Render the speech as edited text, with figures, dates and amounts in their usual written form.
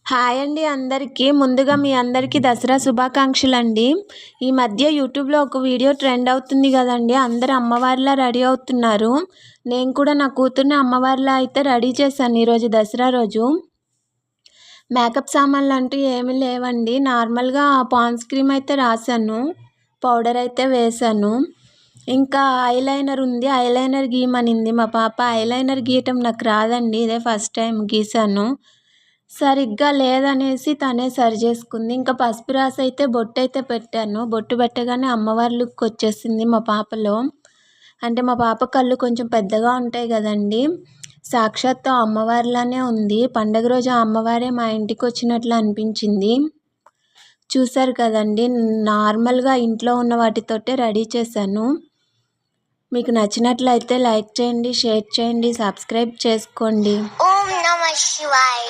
Hi అండి అందరికీ. ముందుగా మీ అందరికీ దసరా శుభాకాంక్షలండి. ఈ మధ్య యూట్యూబ్‌లో ఒక వీడియో ట్రెండ్ అవుతుంది కదండీ! అందరూ అమ్మవారిలా రెడీ అవుతున్నారు. నేను కూడా నా కూతుర్ని అమ్మవారిలా అయితే రెడీ చేశాను ఈరోజు దసరా రోజు. మేకప్ సామాన్లు అంటూ ఏమీ లేవండి. నార్మల్‌గా పాండ్స్ క్రీమ్ అయితే రాశాను. పౌడర్ అయితే వేశాను. ఇంకా ఐలైనర్ ఉంది. ఐలైనర్ గీయమనింది మా పాప. ఐలైనర్ గీయటం నాకు రాదండి. ఇదే ఫస్ట్ టైం గీశాను. సరిగ్గా లేదనేసి తనే సరి చేసుకుంది. ఇంకా పసుపు రాసి అయితే బొట్టయితే పెట్టాను. బొట్టు పెట్టగానే అమ్మవారి లుక్ వచ్చేసింది మా పాపలో. అంటే మా పాప కళ్ళు కొంచెం పెద్దగా ఉంటాయి కదండీ! సాక్షాత్తు అమ్మవారిలానే ఉంది. పండగ రోజు ఆ అమ్మవారే మా ఇంటికి వచ్చినట్లు అనిపించింది. చూసారు కదండీ! నార్మల్‌గా ఇంట్లో ఉన్న వాటితోటే రెడీ చేశాను. మీకు నచ్చినట్లయితే లైక్ చేయండి, షేర్ చేయండి, సబ్స్క్రైబ్ చేసుకోండి. ఓం నమః శివాయ.